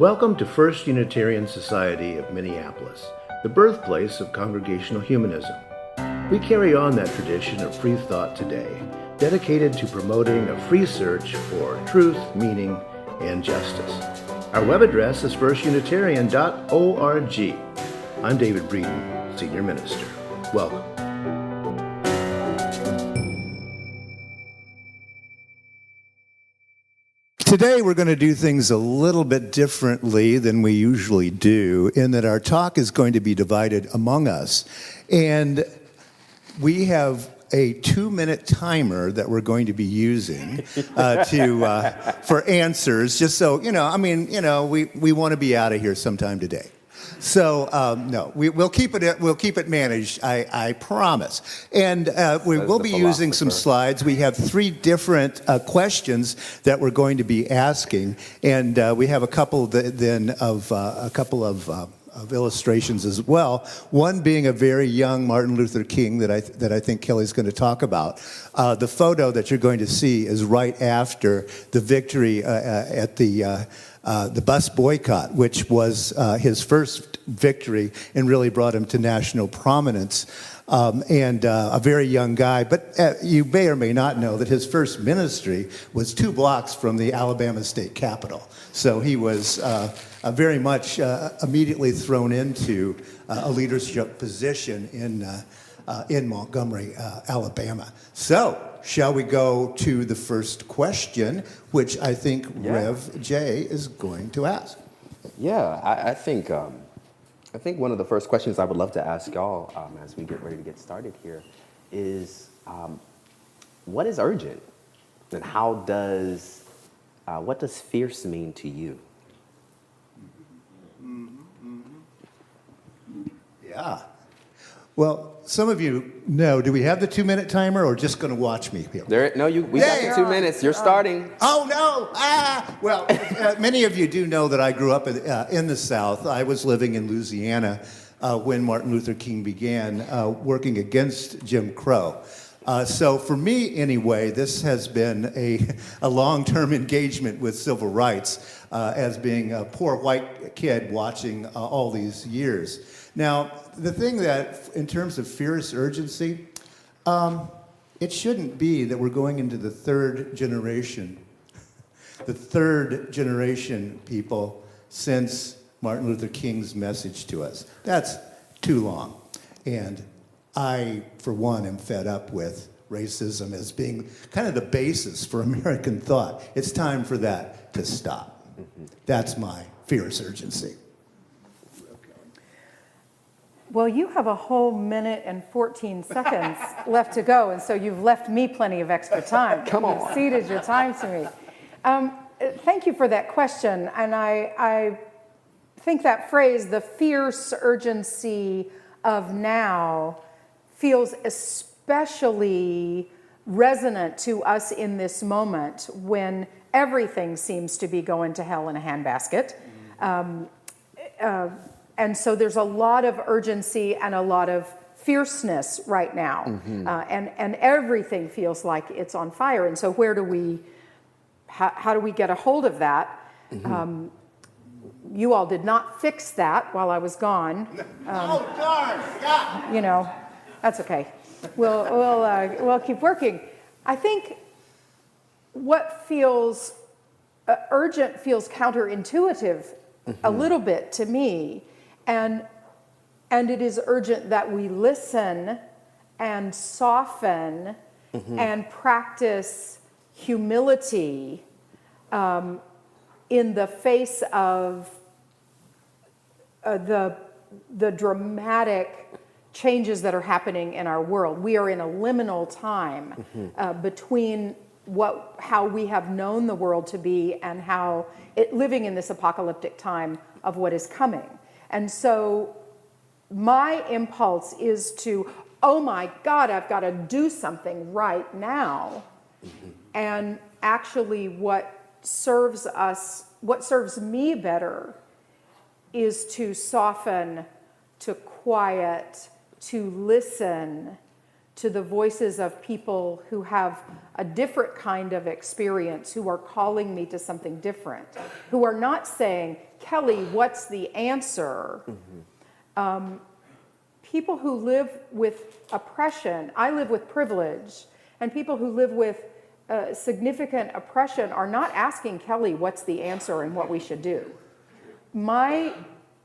Welcome to First Unitarian Society of Minneapolis, the birthplace of Congregational Humanism. We carry on that tradition of free thought today, dedicated to promoting a free search for truth, meaning, and justice. Our web address is firstunitarian.org. I'm David Breeden, Senior Minister. Welcome. Today we're going to do things a little bit differently than we usually do, in that our talk is going to be divided among us. And we have a 2-minute timer that we're going to be using for answers, just so, we want to be out of here sometime today. So no, we'll keep it managed. I promise. And we will be using some slides. We have 3 different questions that we're going to be asking, and we have a couple of illustrations as well. One being a very young Martin Luther King that I think Kelli's going to talk about. The photo that you're going to see is right after the victory at the bus boycott, which was his first victory and really brought him to national prominence. And a very young guy. But you may or may not know that his first ministry was 2 blocks from the Alabama state capitol. So he was very much immediately thrown into a leadership position in Montgomery, Alabama. So, shall we go to the first question, which I think Rev J is going to ask? Yeah, I think one of the first questions I would love to ask y'all as we get ready to get started here is, what is urgent, and what does fierce mean to you? Yeah. Well, some of you know, do we have the 2-minute timer, or just going to watch me here? We got the 2 minutes. You're starting. Oh, no. Well, many of you do know that I grew up in the South. I was living in Louisiana when Martin Luther King began working against Jim Crow. So for me, anyway, this has been a long-term engagement with civil rights as being a poor white kid watching all these years. Now, the thing that, in terms of fierce urgency, it shouldn't be that we're going into the third generation people since Martin Luther King's message to us. That's too long. And I, for one, am fed up with racism as being kind of the basis for American thought. It's time for that to stop. That's my fierce urgency. Well, you have a whole minute and 14 seconds left to go, and so you've left me plenty of extra time. Come on. You've ceded your time to me. Thank you for that question, and I think that phrase, the fierce urgency of now, feels especially resonant to us in this moment when everything seems to be going to hell in a handbasket. And so there's a lot of urgency and a lot of fierceness right now. And everything feels like it's on fire. And so how do we get a hold of that? You all did not fix that while I was gone. Oh, darn! Yeah. That's okay. We'll keep working. I think what feels urgent feels counterintuitive a little bit to me. And it is urgent that we listen and soften and practice humility in the face of the dramatic changes that are happening in our world. We are in a liminal time between how we have known the world to be and living in this apocalyptic time of what is coming. And so my impulse is to, oh my God, I've got to do something right now. And actually what serves me better is to soften, to quiet, to listen, to the voices of people who have a different kind of experience, who are calling me to something different, who are not saying, Kelli, what's the answer? People who live with oppression, I live with privilege, and people who live with significant oppression are not asking Kelli what's the answer and what we should do.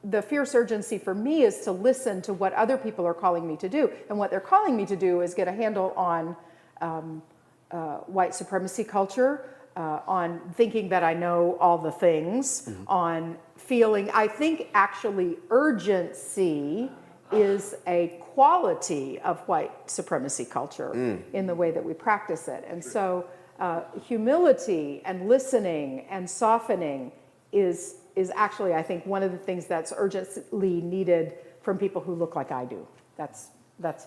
The fierce urgency for me is to listen to what other people are calling me to do. And what they're calling me to do is get a handle on white supremacy culture, on thinking that I know all the things, on feeling, I think actually urgency is a quality of white supremacy culture in the way that we practice it. And so humility and listening and softening is actually, I think, one of the things that's urgently needed from people who look like I do. That's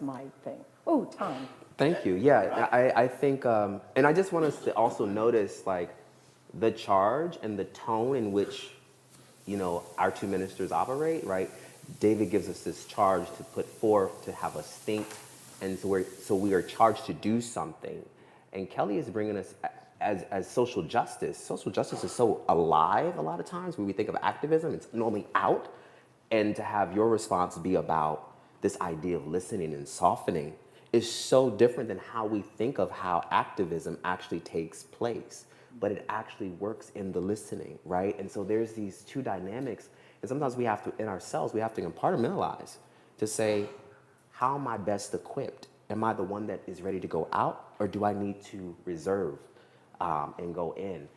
my thing. Oh, time. Thank you. Yeah, I think, and I just want us to also notice like the charge and the tone in which, our two ministers operate, right? David gives us this charge to put forth, to have us think, and so we are charged to do something. And Kelli is bringing us as social justice. Social justice is so alive a lot of times. When we think of activism, it's normally out. And to have your response be about this idea of listening and softening is so different than how we think of how activism actually takes place. But it actually works in the listening, right? And so there's these two dynamics. And sometimes we have to, in ourselves, we have to compartmentalize to say, how am I best equipped? Am I the one that is ready to go out, or do I need to reserve and go in?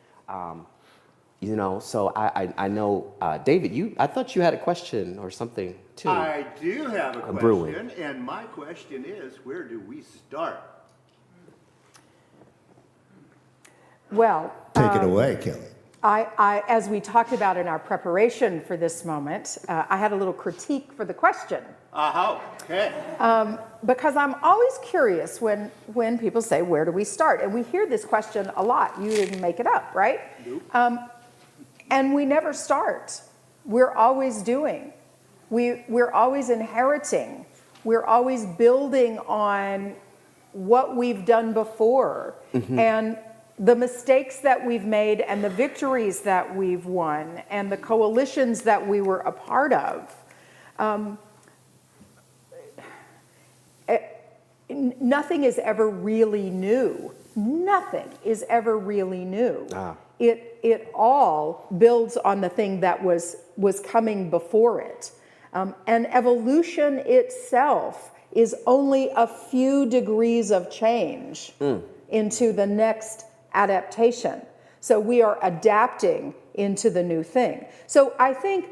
So I know, David, I thought you had a question or something too. I do have a question, brewing. and my question is, where do we start? Well, Take it away, Kelli. I, as we talked about in our preparation for this moment, I had a little critique for the question. Okay. Because I'm always curious when people say, where do we start? And we hear this question a lot. You didn't make it up, right? Nope. And we never start. We're always doing. We're always inheriting. We're always building on what we've done before. And the mistakes that we've made and the victories that we've won and the coalitions that we were a part of. Nothing is ever really new. Nothing is ever really new. It all builds on the thing that was coming before it. And evolution itself is only a few degrees of change into the next adaptation. So we are adapting into the new thing. So I think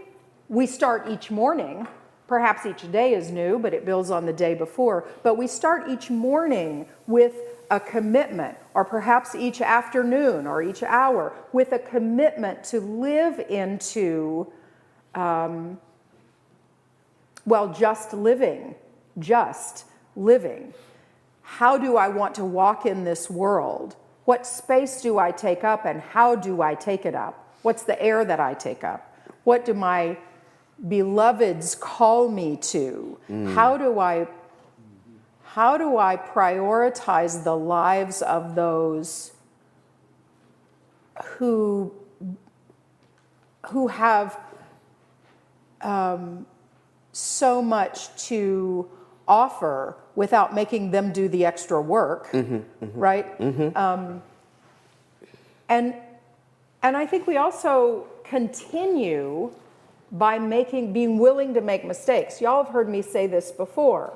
we start each morning. Perhaps each day is new, but it builds on the day before. But we start each morning with a commitment, or perhaps each afternoon or each hour, with a commitment to live into, just living. How do I want to walk in this world? What space do I take up, and how do I take it up? What's the air that I take up? What do my beloveds call me to? How do I prioritize the lives of those who have so much to offer without making them do the extra work, right? And I think we also continue by being willing to make mistakes. Y'all have heard me say this before.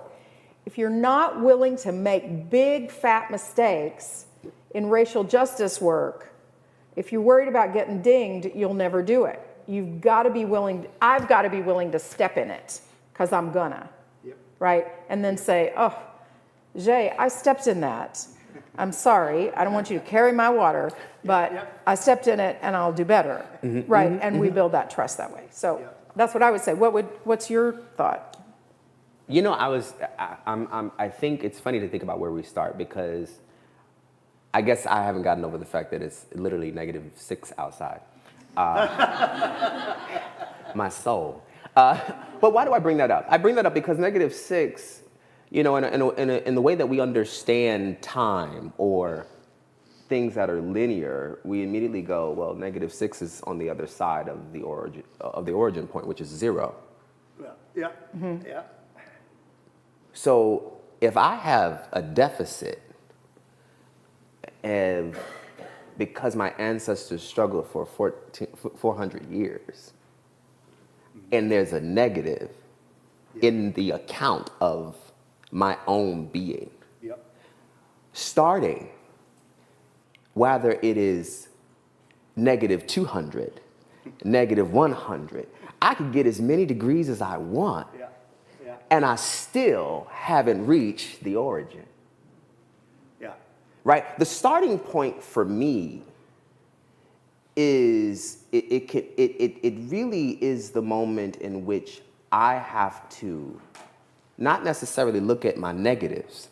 If you're not willing to make big, fat mistakes in racial justice work, if you're worried about getting dinged, you'll never do it. You've got to be willing, I've got to be willing to step in it, because I'm gonna, right? And then say, oh, Jay, I stepped in that. I'm sorry, I don't want you to carry my water, but I stepped in it and I'll do better, right? And we build that trust that way. So that's what I would say. What's your thought? I think it's funny to think about where we start, because I guess I haven't gotten over the fact that it's literally -6 outside. My soul. But why do I bring that up? I bring that up because -6, In the way that we understand time or things that are linear, we immediately go, well, -6 is on the other side of the origin point, which is 0. Yeah. Yeah. So if I have a deficit, and because my ancestors struggled for 400 years, and there's a negative in the account of my own being, starting, whether it is -200, -100, I could get as many degrees as I want, and I still haven't reached the origin. Right? The starting point for me is it really is the moment in which I have to not necessarily look at my negatives,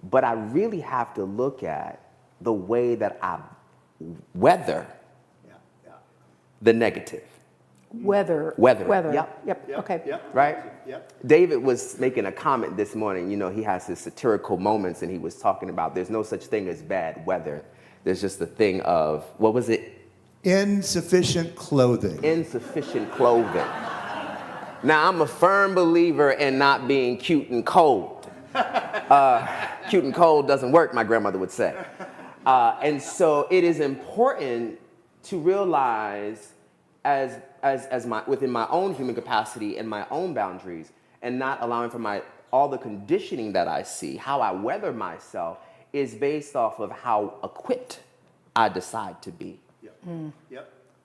but I really have to look at the way that I weather the negative. Weather. Yep. Okay. Right? David was making a comment this morning. He has his satirical moments, and he was talking about there's no such thing as bad weather. There's just a thing of, what was it? Insufficient clothing. Insufficient clothing. Now, I'm a firm believer in not being cute and cold. Cute and cold doesn't work, my grandmother would say. And so it is important to realize within my own human capacity and my own boundaries, and not allowing for all the conditioning that I see, how I weather myself is based off of how equipped I decide to be.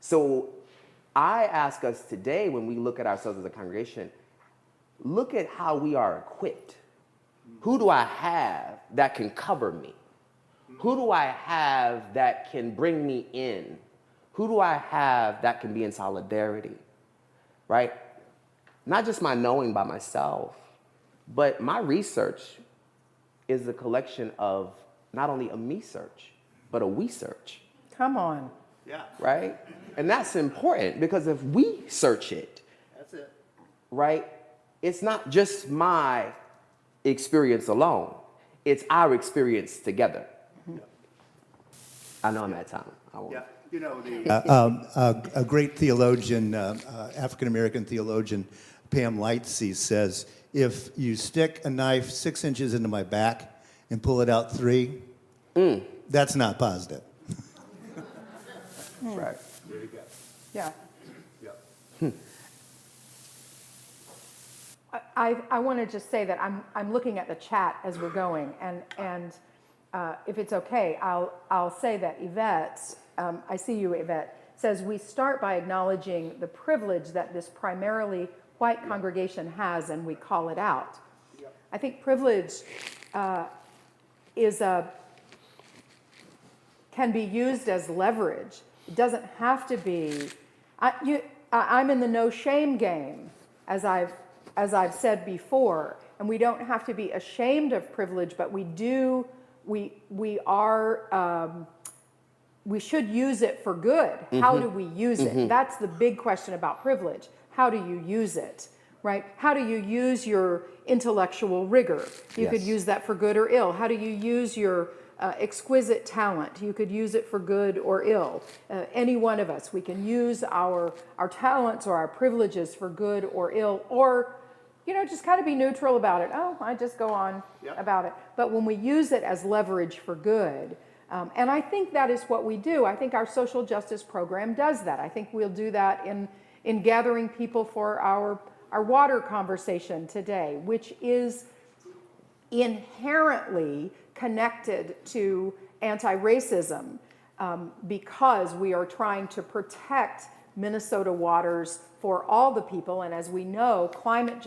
So I ask us today, when we look at ourselves as a congregation, look at how we are equipped. Who do I have that can cover me? Who do I have that can bring me in? Who do I have that can be in solidarity, right? Not just my knowing by myself, but my research is a collection of not only a me search, but a we search. Come on. Right? And that's important, because if we search it, That's it. right? It's not just my experience alone. It's our experience together. I know I'm at time. I won't. A great theologian, African-American theologian, Pam Lightsey, says, if you stick a knife 6 inches into my back and pull it out 3, that's not positive. Right. There you go. Yeah. I want to just say that I'm looking at the chat as we're going, and if it's okay, I'll say that Yvette, I see you, Yvette, says we start by acknowledging the privilege that this primarily white congregation has, and we call it out. I think privilege can be used as leverage. It doesn't have to be. I'm in the no shame game, as I've said before, and we don't have to be ashamed of privilege, but we should use it for good. How do we use it? That's the big question about privilege. How do you use it, right? How do you use your intellectual rigor? You could use that for good or ill. How do you use your exquisite talent? You could use it for good or ill. Any one of us, we can use our talents or our privileges for good or ill, or just kind of be neutral about it. Oh, I just go on about it. But when we use it as leverage for good, and I think that is what we do. I think our social justice program does that. I think we'll do that in gathering people for our water conversation today, which is inherently connected to anti-racism, because we are trying to protect Minnesota waters for all the people. And as we know, climate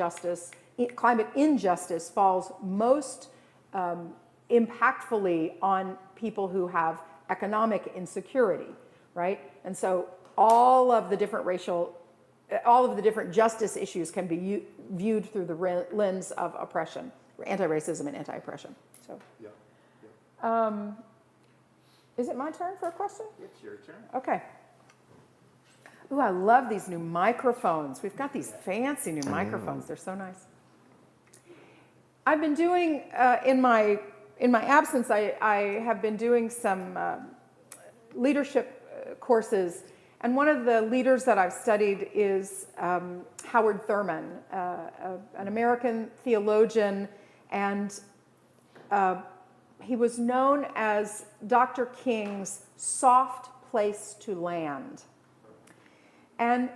injustice falls most impactfully on people who have economic insecurity, right? And so all of the different justice issues can be viewed through the lens of oppression, anti-racism and anti-oppression. So, is it my turn for a question? It's your turn. Okay. Ooh, I love these new microphones. We've got these fancy new microphones. They're so nice. I've been doing in my absence. I have been doing some leadership courses, and one of the leaders that I've studied is Howard Thurman, an American theologian, and he was known as Dr. King's soft place to land. And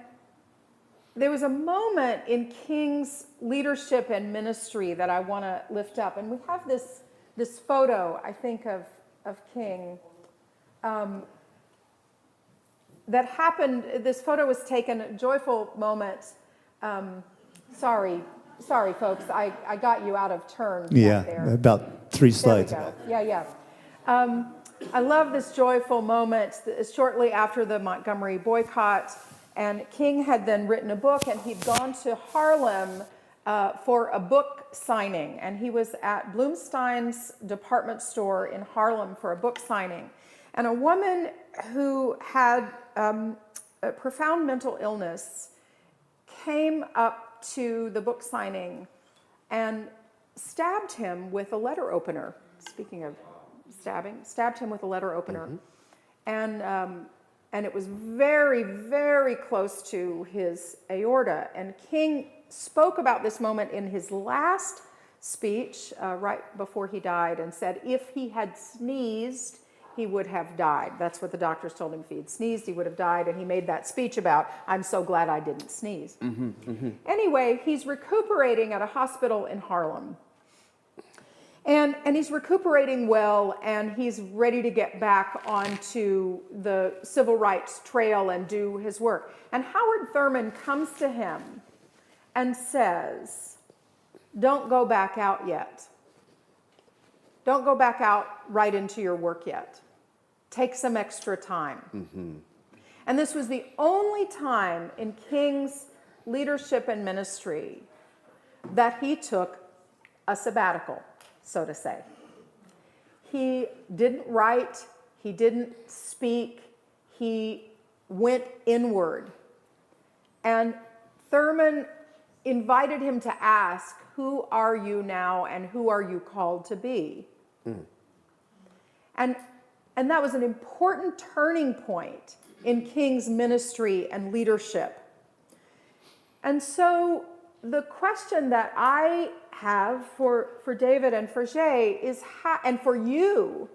there was a moment in King's leadership and ministry that I want to lift up. And we have this photo, I think, of King that happened. This photo was taken, a joyful moment. Sorry, folks, I got you out of turn back there. About 3 slides. There we go. Yeah. I love this joyful moment shortly after the Montgomery boycott. And King had then written a book, and he'd gone to Harlem for a book signing. And he was at Bloomstein's department store in Harlem for a book signing. And a woman who had a profound mental illness came up to the book signing and stabbed him with a letter opener. Speaking of stabbing, stabbed him with a letter opener. Mm-hmm. And it was very, very close to his aorta. And King spoke about this moment in his last speech right before he died, and said if he had sneezed, he would have died. That's what the doctors told him. If he had sneezed, he would have died. And he made that speech about, I'm so glad I didn't sneeze. Mm-hmm, mm-hmm. Anyway, he's recuperating at a hospital in Harlem. And he's recuperating well, and he's ready to get back onto the civil rights trail and do his work. And Howard Thurman comes to him and says, don't go back out yet. Don't go back out right into your work yet. Take some extra time. Mm-hmm. And this was the only time in King's leadership and ministry that he took a sabbatical, so to say. He didn't write, he didn't speak, he went inward. And Thurman invited him to ask, who are you now and who are you called to be? Mm. And that was an important turning point in King's ministry and leadership. And so the question that I have for David and for Jay is how, and for you,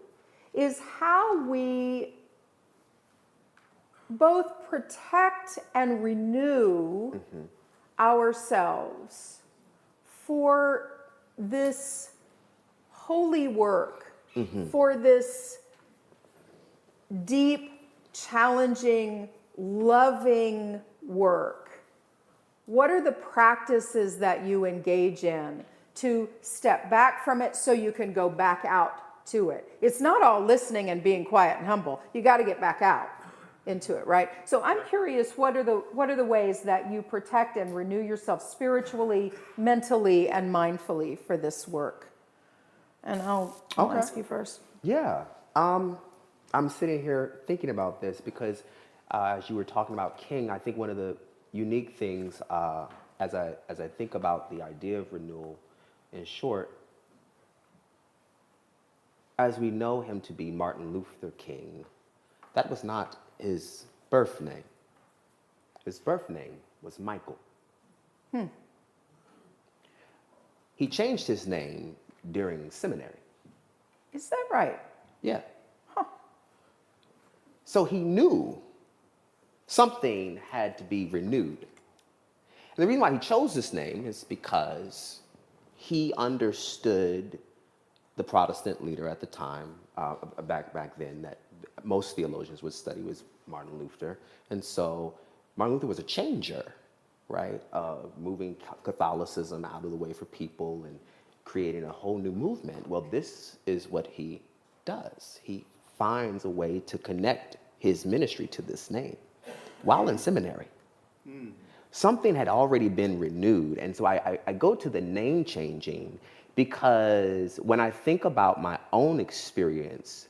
is how we both protect and renew ourselves for this holy work, for this deep, challenging, loving work. What are the practices that you engage in to step back from it so you can go back out to it? It's not all listening and being quiet and humble. You got to get back out into it, right? So I'm curious, what are the ways that you protect and renew yourself spiritually, mentally, and mindfully for this work? And I'll ask you first. Yeah. I'm sitting here thinking about this because as you were talking about King, I think one of the unique things as I think about the idea of renewal, in short, as we know him to be Martin Luther King, that was not his birth name. His birth name was Michael. He changed his name during seminary. Is that right? Yeah. Huh. So he knew something had to be renewed. And the reason why he chose this name is because he understood the Protestant leader at the time, back then, that most theologians would study was Martin Luther. And so Martin Luther was a changer, right? Moving Catholicism out of the way for people and creating a whole new movement. Well, this is what he does. He finds a way to connect his ministry to this name while in seminary. Something had already been renewed. And so I go to the name changing because when I think about my own experience,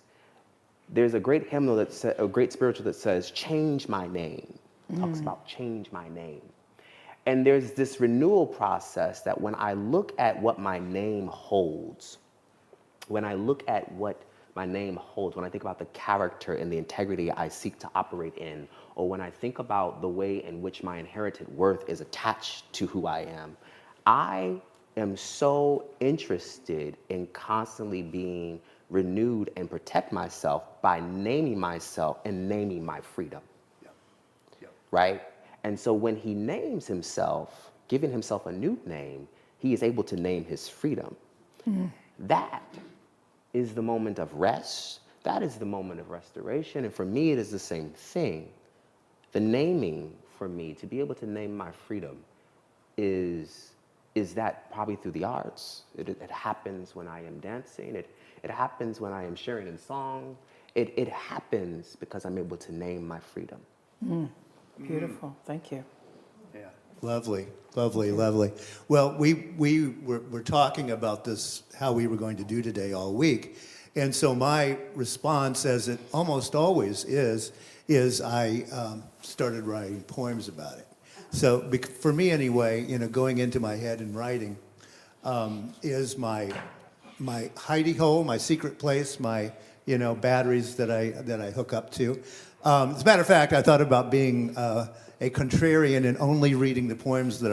there's a great hymnal a great spiritual that says, change my name. It talks about change my name. And there's this renewal process that when I look at what my name holds, when I look at what my name holds, when I think about the character and the integrity I seek to operate in, or when I think about the way in which my inherited worth is attached to who I am so interested in constantly being renewed and protect myself by naming myself and naming my freedom. Right? And so when he names himself, giving himself a new name, he is able to name his freedom. That is the moment of rest. That is the moment of restoration. And for me, it is the same thing. The naming for me, to be able to name my freedom, is that probably through the arts. It happens when I am dancing. It happens when I am sharing in song. It happens because I'm able to name my freedom. Beautiful. Thank you. Yeah. Lovely, lovely, lovely. Well, we were talking about this, how we were going to do today all week. And so my response, as it almost always is I started writing poems about it. So for me anyway, going into my head and writing is my hidey hole, my secret place, my batteries that I hook up to. As a matter of fact, I thought about being a contrarian and only reading the poems that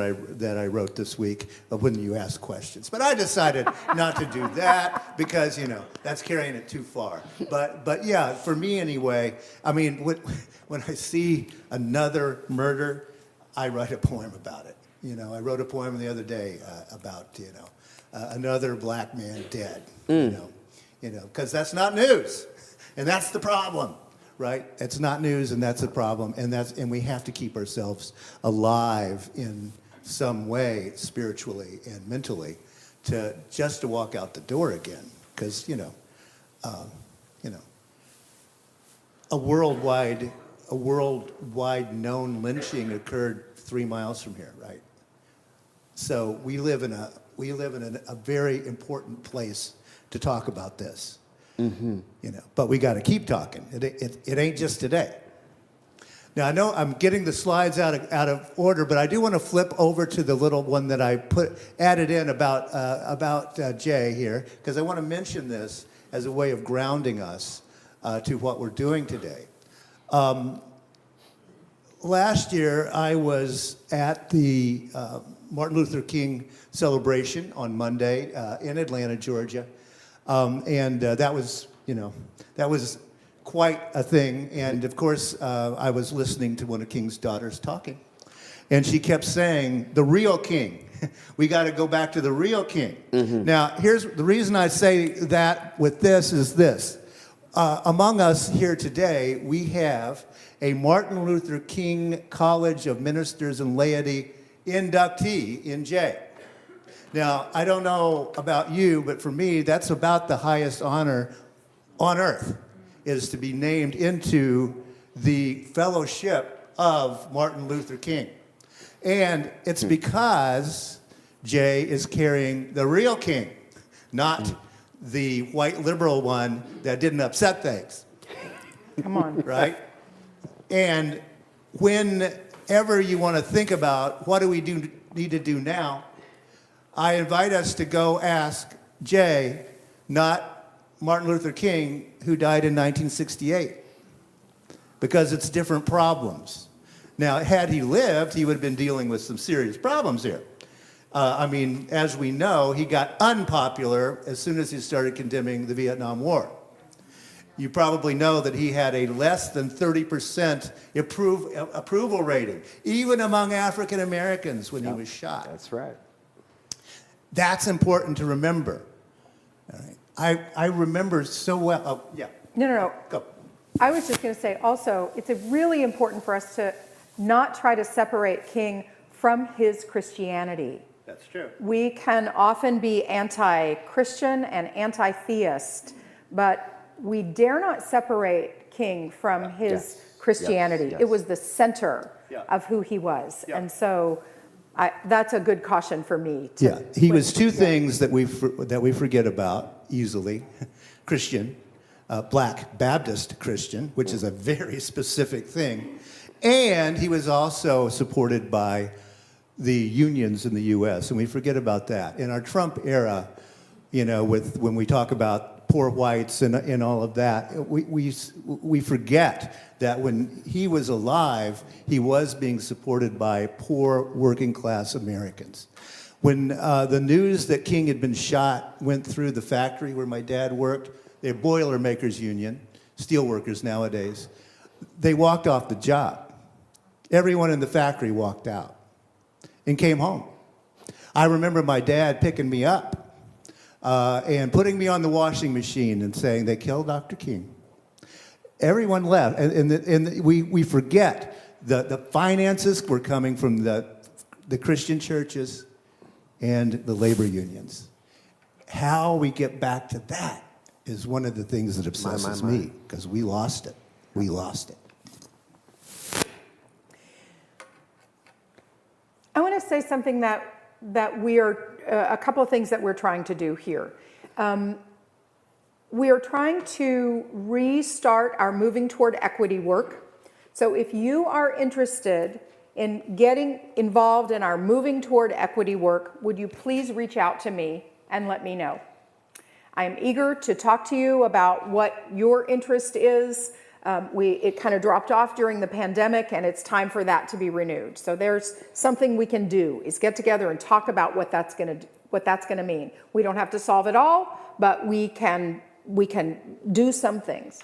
I wrote this week when you ask questions. But I decided not to do that because that's carrying it too far. But yeah, for me anyway, I mean, when I see another murder, I write a poem about it. I wrote a poem the other day about another black man dead. Because that's not news, and that's the problem. Right? It's not news, and that's a problem, and we have to keep ourselves alive in some way, spiritually and mentally, to walk out the door again. Because a worldwide known lynching occurred 3 miles from here, right? So we live in a very important place to talk about this. But we got to keep talking. It ain't just today. Now I know I'm getting the slides out of order, but I do want to flip over to the little one that I added in about Jay here, because I want to mention this as a way of grounding us to what we're doing today. Last year I was at the Martin Luther King celebration on Monday in Atlanta, Georgia. And that was quite a thing. And of course, I was listening to one of King's daughters talking. And she kept saying, the real king. We got to go back to the real king. Now, here's the reason I say that with this is this. Among us here today, we have a Martin Luther King College of Ministers and Laity inductee in Jay. Now, I don't know about you, but for me, that's about the highest honor on earth, is to be named into the fellowship of Martin Luther King. And it's because Jay is carrying the real king, not the white liberal one that didn't upset things. Come on. Right? And whenever you want to think about what do we need to do now, I invite us to go ask Jay, not Martin Luther King, who died in 1968, because it's different problems. Now, had he lived, he would have been dealing with some serious problems here. As we know, he got unpopular as soon as he started condemning the Vietnam War. You probably know that he had a less than 30% approval rating, even among African Americans when he was shot. That's right. That's important to remember. All right. I remember so well. Oh, yeah. No. Go. I was just going to say also, it's really important for us to not try to separate King from his Christianity. That's true. We can often be anti-Christian and anti-theist, but we dare not separate King from his Christianity. Yes. It was the center of who he was. Yeah. And so that's a good caution for me. He was two things that we forget about easily. Christian, Black Baptist Christian, which is a very specific thing. And he was also supported by the unions in the U.S., and we forget about that. In our Trump era, when we talk about poor whites and all of that, we forget that when he was alive, he was being supported by poor working class Americans. When the news that King had been shot went through the factory where my dad worked, they're Boilermakers Union, steelworkers nowadays, they walked off the job. Everyone in the factory walked out and came home. I remember my dad picking me up and putting me on the washing machine and saying, they killed Dr. King. Everyone left, and we forget the finances were coming from the Christian churches and the labor unions. How we get back to that is one of the things that obsesses me, because we lost it. We lost it. I want to say something that we are, a couple of things that we're trying to do here. We are trying to restart our moving toward equity work. So if you are interested in getting involved in our moving toward equity work, would you please reach out to me and let me know. I am eager to talk to you about what your interest is. It kind of dropped off during the pandemic, and it's time for that to be renewed. So there's something we can do, is get together and talk about what that's going to mean. We don't have to solve it all, but we can do some things.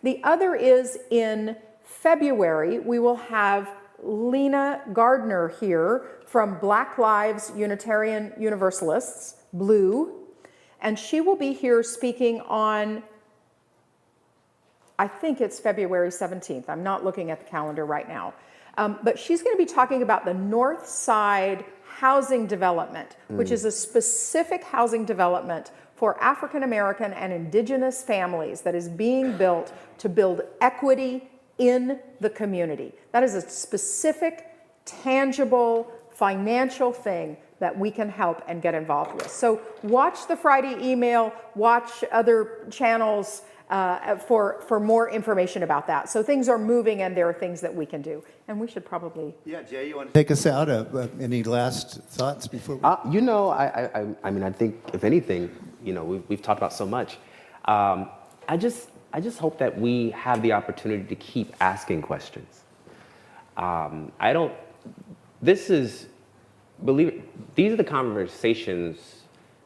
The other is in February, we will have Lena Gardner here from Black Lives Unitarian Universalists, Blue, and she will be here speaking on, I think it's February 17th. I'm not looking at the calendar right now. But she's going to be talking about the North Side housing development, which is a specific housing development for African American and indigenous families that is being built to build equity in the community. That is a specific, tangible, financial thing that we can help and get involved with. So watch the Friday email, watch other channels for more information about that. So things are moving, and there are things that we can do. And we should probably... Yeah, Jay, you want to take us out? Any last thoughts before we... I mean, I think, if anything, we've talked about so much. I just hope that we have the opportunity to keep asking questions. These are the conversations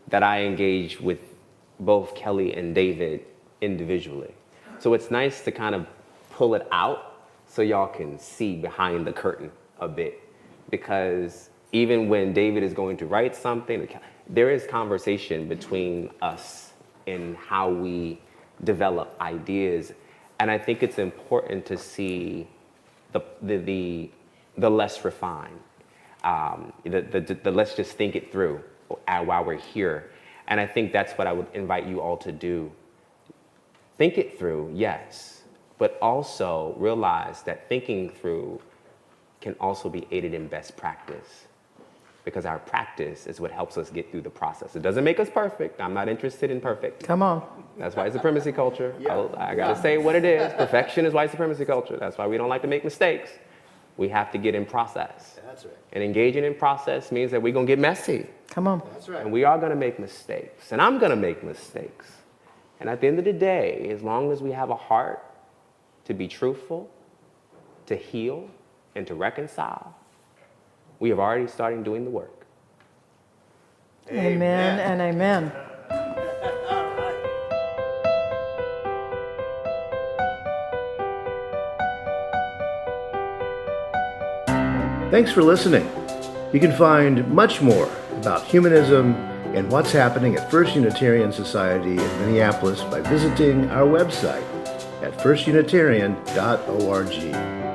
that I engage with both Kelli and David individually. So it's nice to kind of pull it out so y'all can see behind the curtain a bit. Because even when David is going to write something, there is conversation between us in how we develop ideas. And I think it's important to see the less refined, the let's just think it through while we're here. And I think that's what I would invite you all to do. Think it through, yes, but also realize that thinking through can also be aided in best practice, because our practice is what helps us get through the process. It doesn't make us perfect. I'm not interested in perfect. Come on. That's white supremacy culture. Yeah. I gotta say what it is. Perfection is white supremacy culture. That's why we don't like to make mistakes. We have to get in process. That's right. And engaging in process means that we're gonna get messy. Come on. That's right. And we are gonna make mistakes. And I'm gonna make mistakes. And at the end of the day, as long as we have a heart to be truthful, to heal, and to reconcile, we have already started doing the work. Amen and amen. Thanks for listening. You can find much more about humanism and what's happening at First Unitarian Society in Minneapolis by visiting our website at firstunitarian.org.